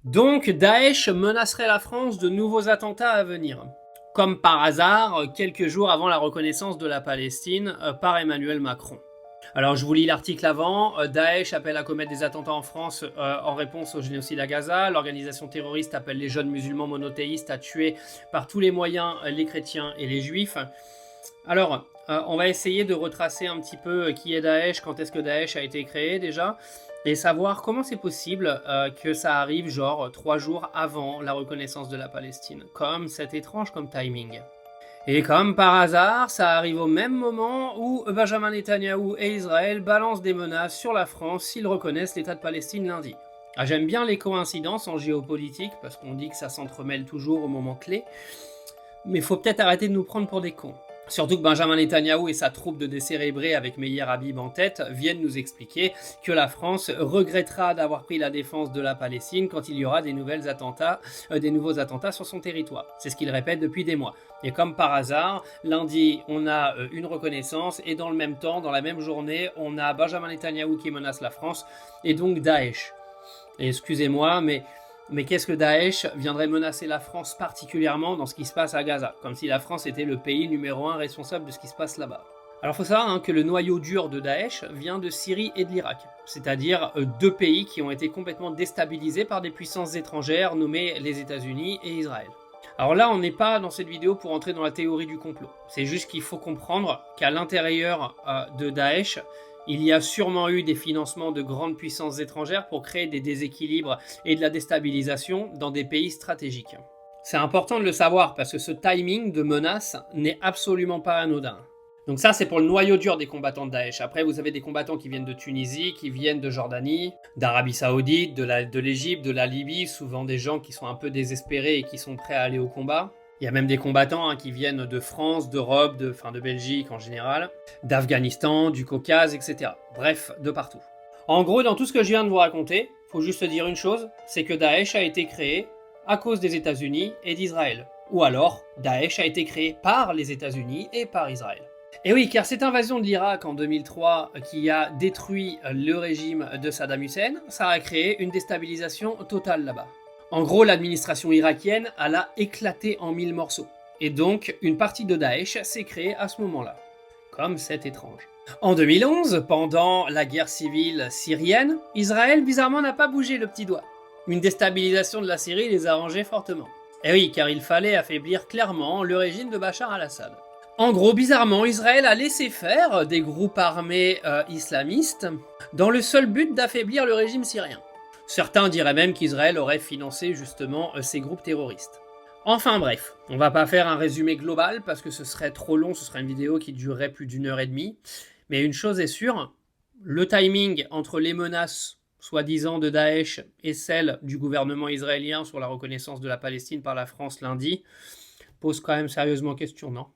Donc Daesh menacerait la France de nouveaux attentats à venir. Comme par hasard, quelques jours avant la reconnaissance de la Palestine par Emmanuel Macron. Alors je vous lis l'article avant. Daesh appelle à commettre des attentats en France en réponse au génocide à Gaza. L'organisation terroriste appelle les jeunes musulmans monothéistes à tuer par tous les moyens les chrétiens et les juifs. Alors, on va essayer de retracer un petit peu qui est Daesh, quand est-ce que Daesh a été créé déjà, et savoir comment c'est possible que ça arrive genre 3 jours avant la reconnaissance de la Palestine. Comme c'est étrange comme timing. Et comme par hasard, ça arrive au même moment où Benjamin Netanyahou et Israël balancent des menaces sur la France s'ils reconnaissent l'État de Palestine lundi. Ah, j'aime bien les coïncidences en géopolitique, parce qu'on dit que ça s'entremêle toujours au moment clé, mais faut peut-être arrêter de nous prendre pour des cons. Surtout que Benjamin Netanyahou et sa troupe de décérébrés avec Meir Habib en tête viennent nous expliquer que la France regrettera d'avoir pris la défense de la Palestine quand il y aura des nouveaux attentats sur son territoire. C'est ce qu'il répète depuis des mois. Et comme par hasard, lundi, on a une reconnaissance et dans le même temps, dans la même journée, on a Benjamin Netanyahou qui menace la France et donc Daesh. Et excusez-moi, mais qu'est-ce que Daesh viendrait menacer la France particulièrement dans ce qui se passe à Gaza, comme si la France était le pays numéro 1 responsable de ce qui se passe là-bas. Alors il faut savoir que le noyau dur de Daesh vient de Syrie et de l'Irak, c'est-à-dire deux pays qui ont été complètement déstabilisés par des puissances étrangères nommées les États-Unis et Israël. Alors là, on n'est pas dans cette vidéo pour entrer dans la théorie du complot. C'est juste qu'il faut comprendre qu'à l'intérieur de Daesh, il y a sûrement eu des financements de grandes puissances étrangères pour créer des déséquilibres et de la déstabilisation dans des pays stratégiques. C'est important de le savoir parce que ce timing de menace n'est absolument pas anodin. Donc ça, c'est pour le noyau dur des combattants de Daesh. Après, vous avez des combattants qui viennent de Tunisie, qui viennent de Jordanie, d'Arabie Saoudite, de l'Égypte, de la Libye, souvent des gens qui sont un peu désespérés et qui sont prêts à aller au combat. Il y a même des combattants qui viennent de France, d'Europe, de Belgique en général, d'Afghanistan, du Caucase, etc. Bref, de partout. En gros, dans tout ce que je viens de vous raconter, faut juste dire une chose, c'est que Daesh a été créé à cause des États-Unis et d'Israël. Ou alors, Daesh a été créé par les États-Unis et par Israël. Et oui, car cette invasion de l'Irak en 2003 qui a détruit le régime de Saddam Hussein, ça a créé une déstabilisation totale là-bas. En gros, l'administration irakienne a éclaté en 1000 morceaux. Et donc, une partie de Daesh s'est créée à ce moment-là. Comme c'est étrange. En 2011, pendant la guerre civile syrienne, Israël bizarrement n'a pas bougé le petit doigt. Une déstabilisation de la Syrie les arrangeait fortement. Et oui, car il fallait affaiblir clairement le régime de Bachar al-Assad. En gros, bizarrement, Israël a laissé faire des groupes armés islamistes dans le seul but d'affaiblir le régime syrien. Certains diraient même qu'Israël aurait financé justement ces groupes terroristes. Enfin bref, on va pas faire un résumé global parce que ce serait trop long, ce serait une vidéo qui durerait plus d'1 h 30. Mais une chose est sûre, le timing entre les menaces soi-disant de Daesh et celles du gouvernement israélien sur la reconnaissance de la Palestine par la France lundi pose quand même sérieusement question, non ?